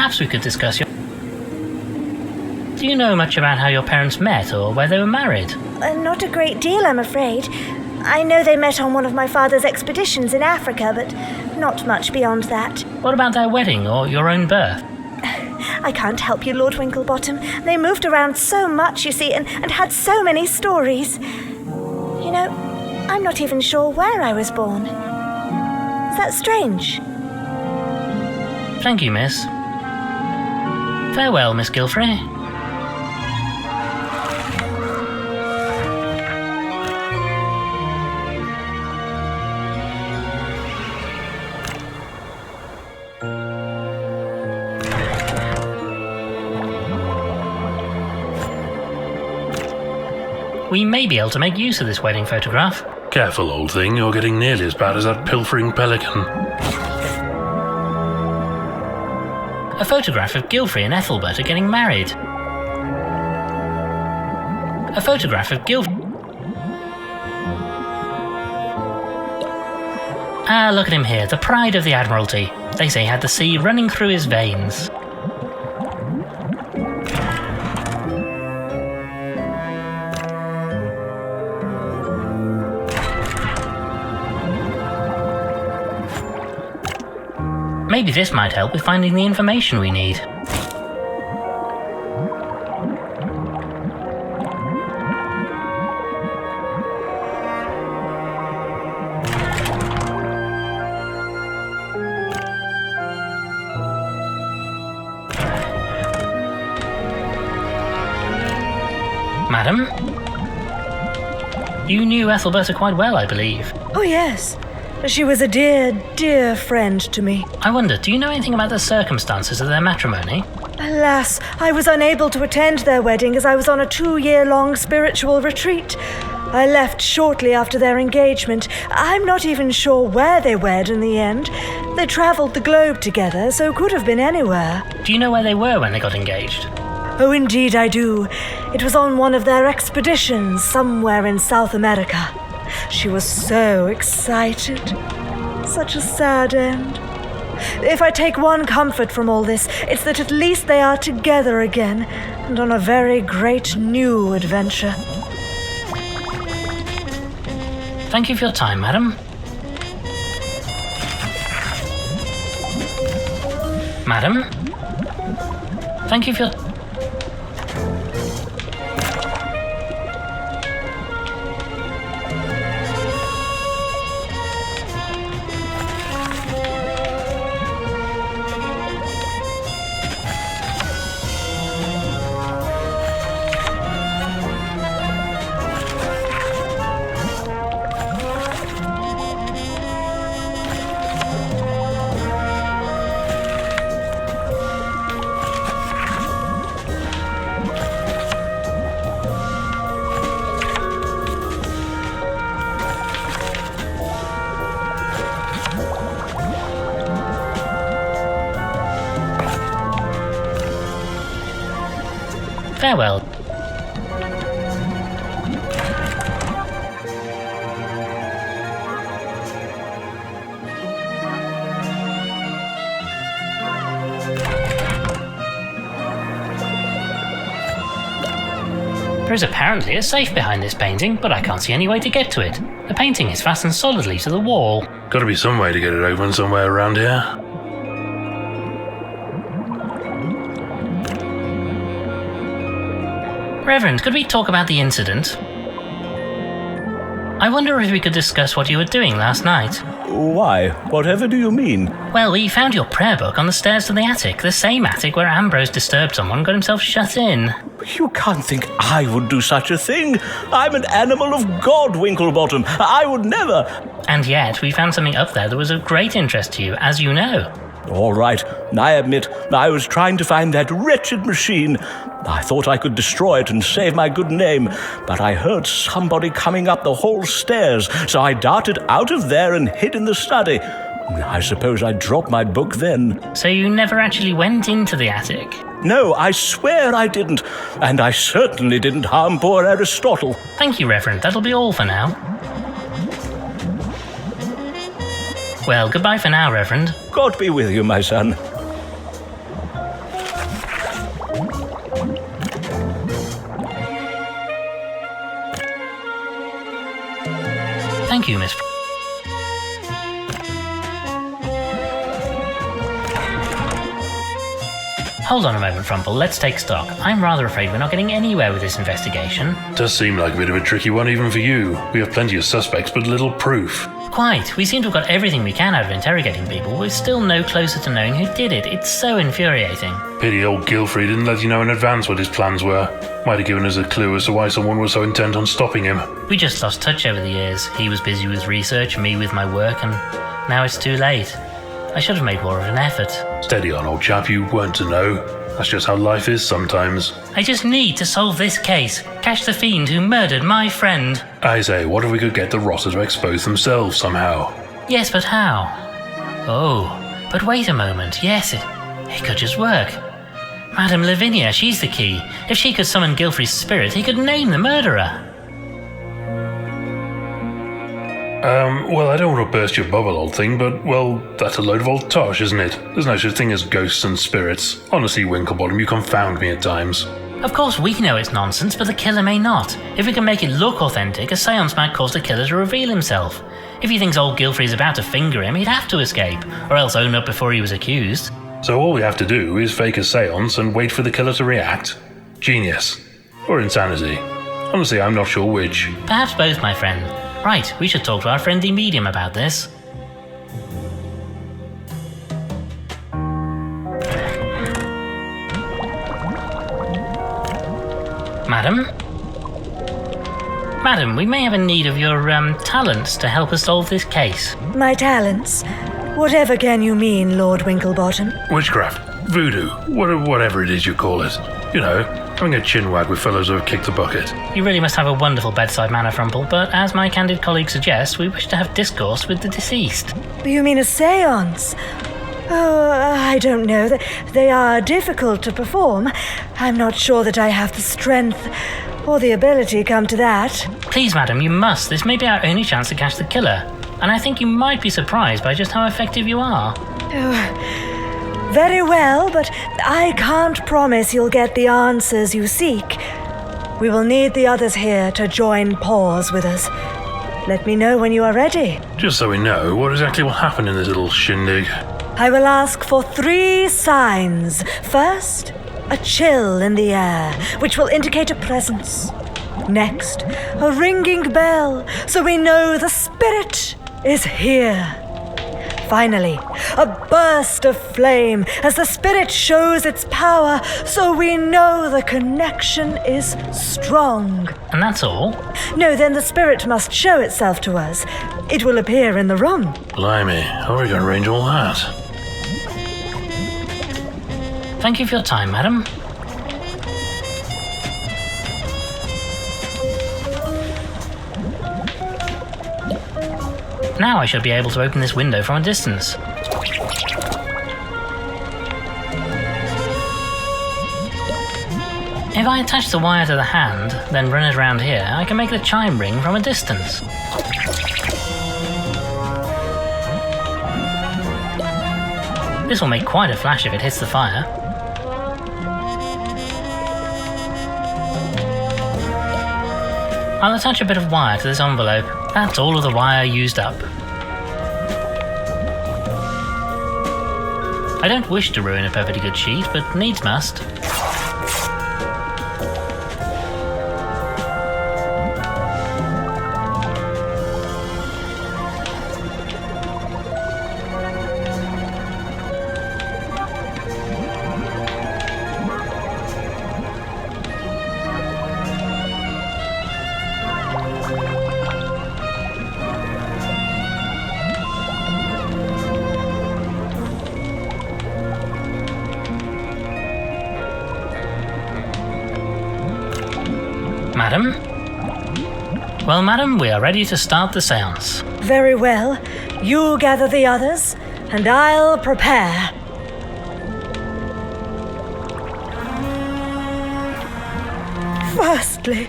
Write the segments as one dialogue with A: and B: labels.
A: Perhaps we could discuss your... Do you know much about how your parents met or where they were married?
B: Not a great deal, I'm afraid. I know they met on one of my father's expeditions in Africa, but not much beyond that.
A: What about their wedding or your own birth?
B: I can't help you, Lord Winklebottom. They moved around so much, you see, and had so many stories. You know, I'm not even sure where I was born. Is that strange?
A: Thank you, miss. Farewell, Miss Gilfrey. We may be able to make use of this wedding photograph.
C: Careful, old thing, you're getting nearly as bad as that pilfering pelican.
A: A photograph of Gilfrey and Ethelbert are getting married. A photograph of Gilfrey... Ah, look at him here, the pride of the Admiralty. They say he had the sea running through his veins. Maybe this might help with finding the information we need. Madam? You knew Ethelberta quite well, I believe.
B: Oh, yes. She was a dear, dear friend to me.
A: I wonder, do you know anything about the circumstances of their matrimony?
B: Alas, I was unable to attend their wedding as I was on a 2-year-long spiritual retreat. I left shortly after their engagement. I'm not even sure where they wed in the end. They travelled the globe together, so could have been anywhere.
A: Do you know where they were when they got engaged?
B: Oh, indeed I do. It was on one of their expeditions somewhere in South America. She was so excited. Such a sad end. If I take one comfort from all this, it's that at least they are together again, and on a very great new adventure.
A: Thank you for your time, madam. Madam? Thank you for your... Farewell. There is apparently a safe behind this painting, but I can't see any way to get to it. The painting is fastened solidly to the wall.
C: Gotta be some way to get it open somewhere around here.
A: Reverend, could we talk about the incident? I wonder if we could discuss what you were doing last night.
D: Why? Whatever do you mean?
A: Well, we found your prayer book on the stairs to the attic, the same attic where Ambrose disturbed someone and got himself shut in.
D: You can't think I would do such a thing. I'm an animal of God, Winklebottom. I would never.
A: And yet, we found something up there that was of great interest to you, as you know.
D: All right, I admit, I was trying to find that wretched machine. I thought I could destroy it and save my good name, but I heard somebody coming up the hall stairs, so I darted out of there and hid in the study. I suppose I dropped my book then.
A: So you never actually went into the attic?
D: No, I swear I didn't, and I certainly didn't harm poor Aristotle.
A: Thank you, Reverend. That'll be all for now. Well, goodbye for now, Reverend.
D: God be with you, my son.
A: you, Miss... Hold on a moment, Frumple. Let's take stock. I'm rather afraid we're not getting anywhere with this investigation.
C: Does seem like a bit of a tricky one even for you. We have plenty of suspects, but little proof.
A: Quite. We seem to have got everything we can out of interrogating people. We're still no closer to knowing who did it. It's so infuriating.
C: Pity old Gilfrey didn't let you know in advance what his plans were. Might have given us a clue as to why someone was so intent on stopping him.
A: We just lost touch over the years. He was busy with research, me with my work, and now it's too late. I should have made more of an effort.
C: Steady on, old chap, you weren't to know. That's just how life is sometimes.
A: I just need to solve this case. Catch the fiend who murdered my friend.
C: I say, what if we could get the Rotter to expose themselves somehow?
A: Yes, but how? Oh, but wait a moment. Yes, it could just work. Madame Lavinia, she's the key. If she could summon Gilfrey's spirit, he could name the murderer.
C: Well, I don't want to burst your bubble, old thing, but, well, that's a load of old tosh, isn't it? There's no such thing as ghosts and spirits. Honestly, Winklebottom, you confound me at times.
A: Of course we know it's nonsense, but the killer may not. If we can make it look authentic, a seance might cause the killer to reveal himself. If he thinks old Gilfrey's about to finger him, he'd have to escape, or else own up before he was accused.
C: So all we have to do is fake a seance and wait for the killer to react? Genius. Or insanity. Honestly, I'm not sure which.
A: Perhaps both, my friend. Right, we should talk to our friendly medium about this. Madam? Madam, we may have a need of your, talents to help us solve this case.
B: My talents? Whatever can you mean, Lord Winklebottom?
C: Witchcraft. Voodoo. Whatever it is you call it. You know, having a chinwag with fellows who have kicked the bucket.
A: You really must have a wonderful bedside manner, Frumple, but as my candid colleague suggests, we wish to have discourse with the deceased.
B: You mean a seance? Oh, I don't know. They are difficult to perform. I'm not sure that I have the strength or the ability come to that.
A: Please, madam, you must. This may be our only chance to catch the killer. And I think you might be surprised by just how effective you are.
B: Oh, very well, but I can't promise you'll get the answers you seek. We will need the others here to join paws with us. Let me know when you are ready.
C: Just so we know, what exactly will happen in this little shindig?
B: I will ask for 3 signs. First, a chill in the air, which will indicate a presence. Next, a ringing bell, so we know the spirit is here. Finally, a burst of flame as the spirit shows its power, so we know the connection is strong.
A: And that's all?
B: No, then the spirit must show itself to us. It will appear in the room.
C: Blimey, how are we going to arrange all that?
A: Thank you for your time, madam. Now I should be able to open this window from a distance. If I attach the wire to the hand, then run it around here, I can make the chime ring from a distance. This will make quite a flash if it hits the fire. I'll attach a bit of wire to this envelope. That's all of the wire used up. I don't wish to ruin a perfectly good sheet, but needs must. Madam? Well, madam, we are ready to start the seance.
B: Very well. You gather the others, and I'll prepare. Firstly,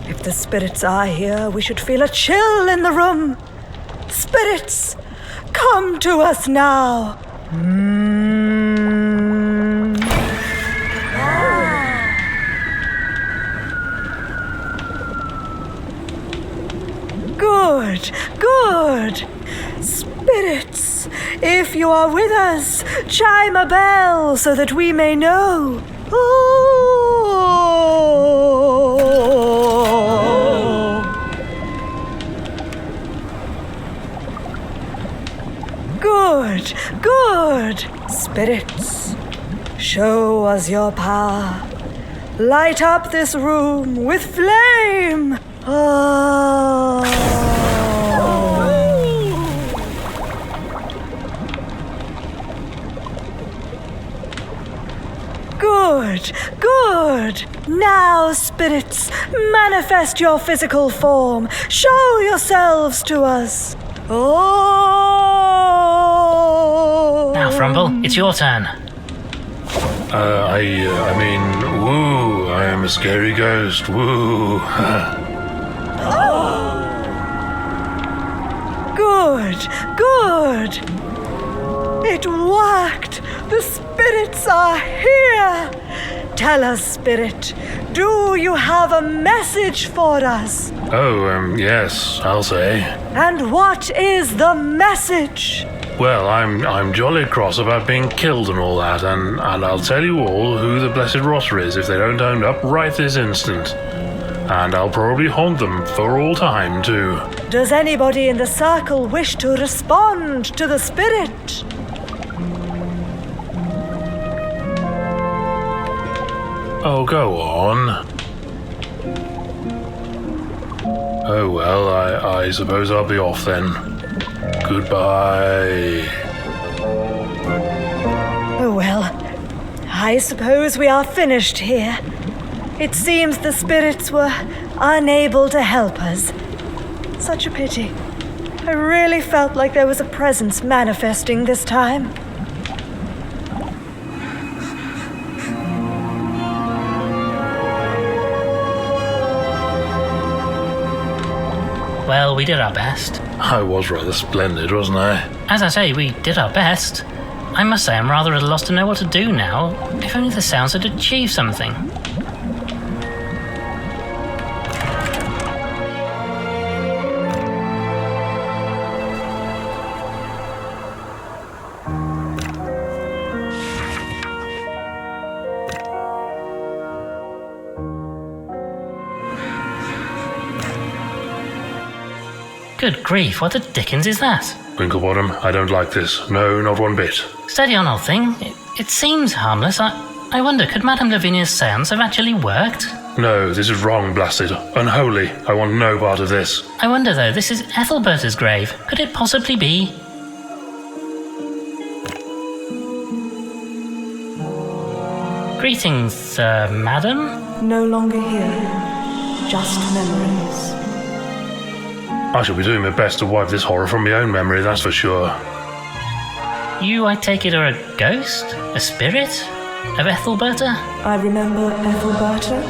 B: if the spirits are here, we should feel a chill in the room. Spirits, come to us now. Good, you are with us, chime a bell so that we may know. Good, good. Spirits, show us your power. Light up this room with flame. Good, good. Now, spirits, manifest your physical form. Show yourselves to us.
A: Now, Frumble, it's your turn.
C: I mean, woo, I am a scary ghost, woo.
B: Good, good. It worked. The spirits are here. Tell us, spirit, do you have a message for us?
C: Oh, yes, I'll say.
B: And what is the message?
C: Well, I'm jolly cross about being killed and all that, and I'll tell you all who the blessed rotter is if they don't own up right this instant. And I'll probably haunt them for all time, too.
B: Does anybody in the circle wish to respond to the spirit?
C: Oh, go on. Oh, well, I suppose I'll be off then. Goodbye.
B: Oh, well, I suppose we are finished here. It seems the spirits were unable to help us. Such a pity. I really felt like there was a presence manifesting this time.
A: Well, we did our best.
C: I was rather splendid, wasn't I?
A: As I say, we did our best. I must say I'm rather at a loss to know what to do now. If only the sounds had achieved something. Good grief, what the dickens is that?
C: Winklebottom, I don't like this. No, not one bit.
A: Steady on, old thing. It seems harmless. I wonder, could Madame Lavinia's seance have actually worked?
C: No, this is wrong, blasted. Unholy. I want no part of this.
A: I wonder, though, this is Ethelberta's grave. Could it possibly be? Greetings, madam?
B: No longer here. Just memories.
C: I shall be doing my best to wipe this horror from my own memory, that's for sure.
A: You, I take it, are a ghost? A spirit? Of Ethelberta?
B: I remember Ethelberta.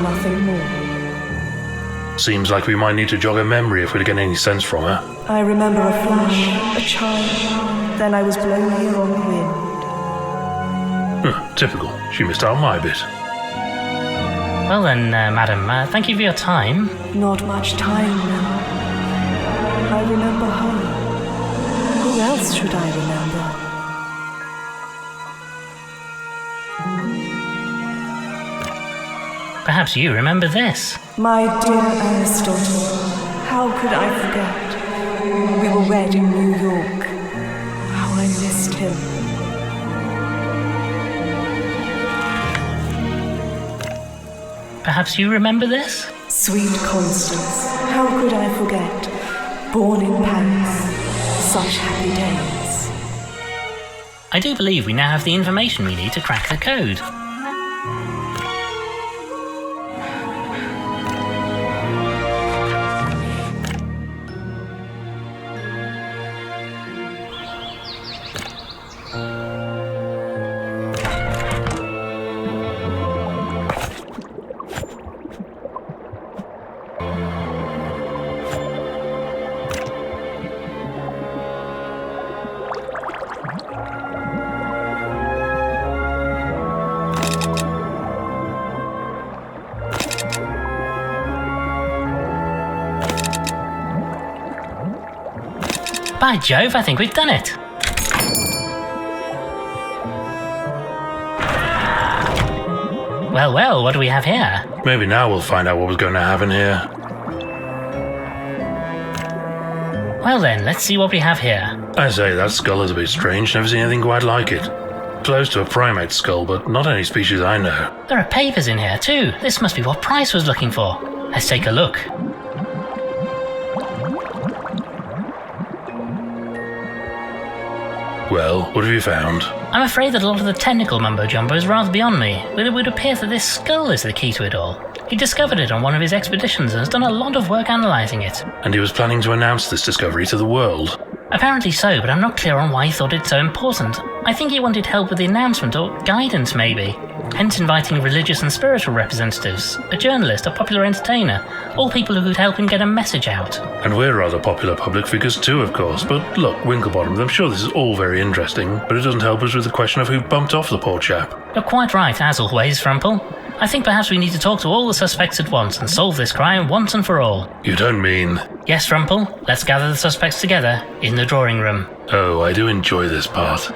B: Nothing more.
C: Seems like we might need to jog her memory if we're to get any sense from her.
B: I remember a flash, a child. Then I was blown here on the wind.
C: Typical. She missed out my bit.
A: Well then, madam, thank you for your time.
B: Not much time now. I remember her. Who else should I remember?
A: Perhaps you remember this.
B: My dear Aristotle, how could I forget? We were wed in New York. How I missed him.
A: Perhaps you remember this?
B: Sweet Constance, how could I forget? Born in Paris, such happy days.
A: I do believe we now have the information we need to crack the code. By Jove, I think we've done it. Well, well, what do we have here?
C: Maybe now we'll find out what was going to happen here.
A: Well then, let's see what we have here.
C: I say, that skull is a bit strange. Never seen anything quite like it. Close to a primate skull, but not any species I know.
A: There are papers in here too. This must be what Price was looking for. Let's take a look.
C: Well, what have you found?
A: I'm afraid that a lot of the technical mumbo-jumbo is rather beyond me, but it would appear that this skull is the key to it all. He discovered it on one of his expeditions and has done a lot of work analysing it.
C: And he was planning to announce this discovery to the world.
A: Apparently so, but I'm not clear on why he thought it so important. I think he wanted help with the announcement, or guidance maybe. Hence inviting religious and spiritual representatives, a journalist, a popular entertainer, all people who could help him get a message out.
C: And we're rather popular public figures too, of course. But look, Winklebottom, I'm sure this is all very interesting, but it doesn't help us with the question of who bumped off the poor chap.
A: You're quite right, as always, Frumple. I think perhaps we need to talk to all the suspects at once and solve this crime once and for all.
C: You don't mean...
A: Yes, Frumple, let's gather the suspects together in the drawing room.
C: Oh, I do enjoy this part.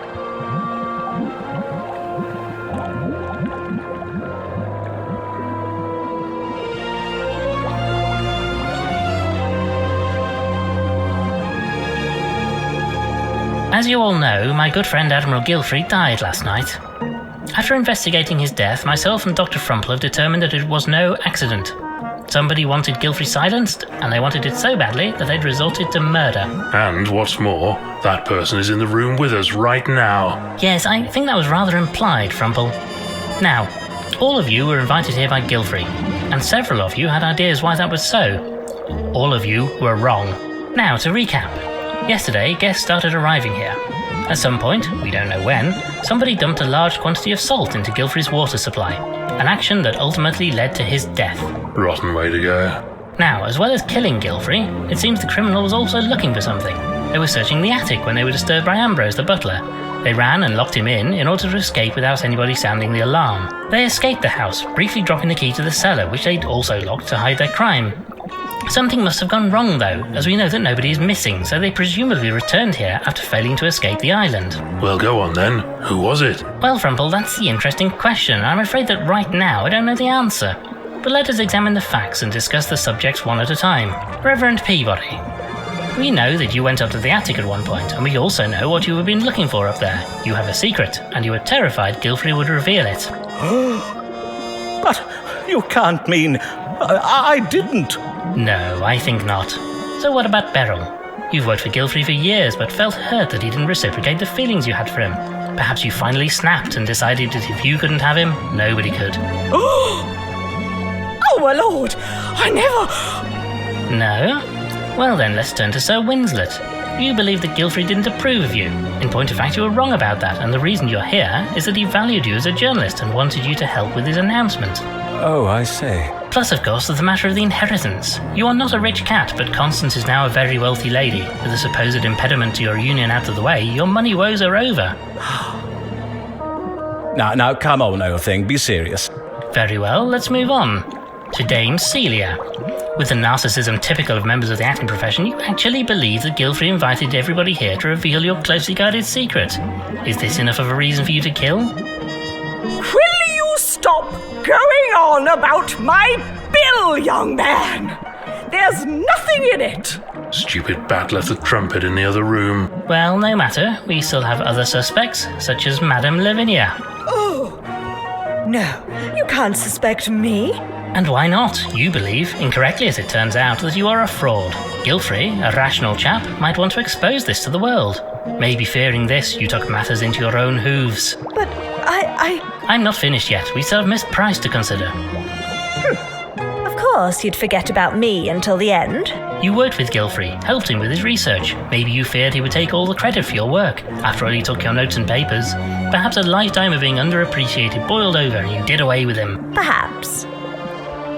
A: As you all know, my good friend Admiral Gilfrey died last night. After investigating his death, myself and Dr. Frumple have determined that it was no accident. Somebody wanted Gilfrey silenced, and they wanted it so badly that they'd resorted to murder.
C: And what's more, that person is in the room with us right now.
A: Yes, I think that was rather implied, Frumple. Now, all of you were invited here by Gilfrey, and several of you had ideas why that was so. All of you were wrong. Now, to recap. Yesterday, guests started arriving here. At some point, we don't know when, somebody dumped a large quantity of salt into Gilfrey's water supply, an action that ultimately led to his death.
C: Rotten way to go.
A: Now, as well as killing Gilfrey, it seems the criminal was also looking for something. They were searching the attic when they were disturbed by Ambrose, the butler. They ran and locked him in order to escape without anybody sounding the alarm. They escaped the house, briefly dropping the key to the cellar, which they'd also locked to hide their crime. Something must have gone wrong though, as we know that nobody is missing, so they presumably returned here after failing to escape the island.
C: Well, go on then. Who was it?
A: Well, Frumple, that's the interesting question. I'm afraid that right now I don't know the answer. But let us examine the facts and discuss the subjects one at a time. Reverend Peabody. We know that you went up to the attic at one point, and we also know what you have been looking for up there. You have a secret, and you were terrified Gilfrey would reveal it.
D: But you can't mean... I didn't.
A: No, I think not. So what about Beryl? You've worked for Gilfrey for years, but felt hurt that he didn't reciprocate the feelings you had for him. Perhaps you finally snapped and decided that if you couldn't have him, nobody could.
B: Oh, my lord! I never...
A: No? Well then, let's turn to Sir Winslet. You believe that Gilfrey didn't approve of you. In point of fact, you were wrong about that, and the reason you're here is that he valued you as a journalist and wanted you to help with his announcement.
D: Oh, I see.
A: Plus, of course, there's the matter of the inheritance. You are not a rich cat, but Constance is now a very wealthy lady. With the supposed impediment to your union out of the way, your money woes are over.
D: Now, come on, old thing, be serious.
A: Very well, let's move on. To Dame Celia. With the narcissism typical of members of the acting profession, you actually believe that Gilfrey invited everybody here to reveal your closely guarded secret. Is this enough of a reason for you to kill?
B: Will you stop going on about my bill, young man? There's nothing in it.
C: Stupid bat left the trumpet in the other room.
A: Well, no matter. We still have other suspects, such as Madame Lavinia.
B: Oh, no, you can't suspect me.
A: And why not? You believe, incorrectly as it turns out, that you are a fraud. Gilfrey, a rational chap, might want to expose this to the world. Maybe fearing this, you took matters into your own hooves.
B: But
A: I'm not finished yet. We still have Miss Price to consider.
B: Of course you'd forget about me until the end.
A: You worked with Gilfrey, helped him with his research. Maybe you feared he would take all the credit for your work. After all, he took your notes and papers. Perhaps a lifetime of being underappreciated boiled over and you did away with him.
B: Perhaps.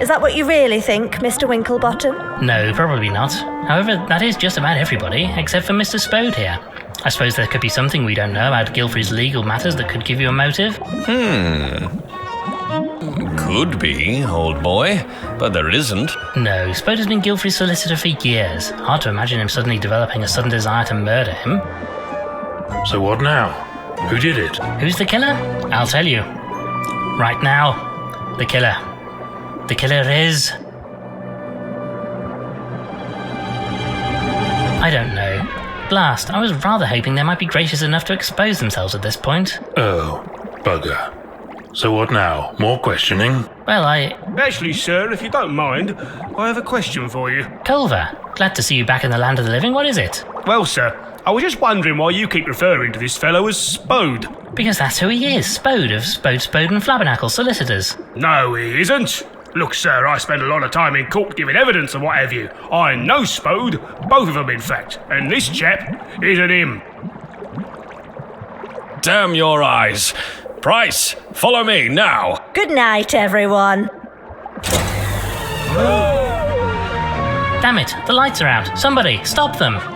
B: Is that what you really think, Mr. Winklebottom?
A: No, probably not. However, that is just about everybody, except for Mr. Spode here. I suppose there could be something we don't know about Gilfrey's legal matters that could give you a motive.
E: Could be, old boy, but there isn't.
A: No, Spode has been Gilfrey's solicitor for years. Hard to imagine him suddenly developing a sudden desire to murder him.
C: So what now? Who did it?
A: Who's the killer? I'll tell you. Right now. The killer. The killer is... I don't know. Blast, I was rather hoping they might be gracious enough to expose themselves at this point.
C: Oh, bugger. So what now? More questioning?
A: Well,
F: Actually, sir, if you don't mind, I have a question for you.
A: Culver, glad to see you back in the land of the living. What is it?
F: Well, sir, I was just wondering why you keep referring to this fellow as Spode.
A: Because that's who he is, Spode of Spode and Flabbernackle Solicitors.
F: No, he isn't. Look, sir, I spend a lot of time in court giving evidence and what have you. I know Spode, both of them in fact, and this chap isn't him.
E: Damn your eyes. Price, follow me now.
B: Good night, everyone.
A: Damn it, the lights are out. Somebody, stop them.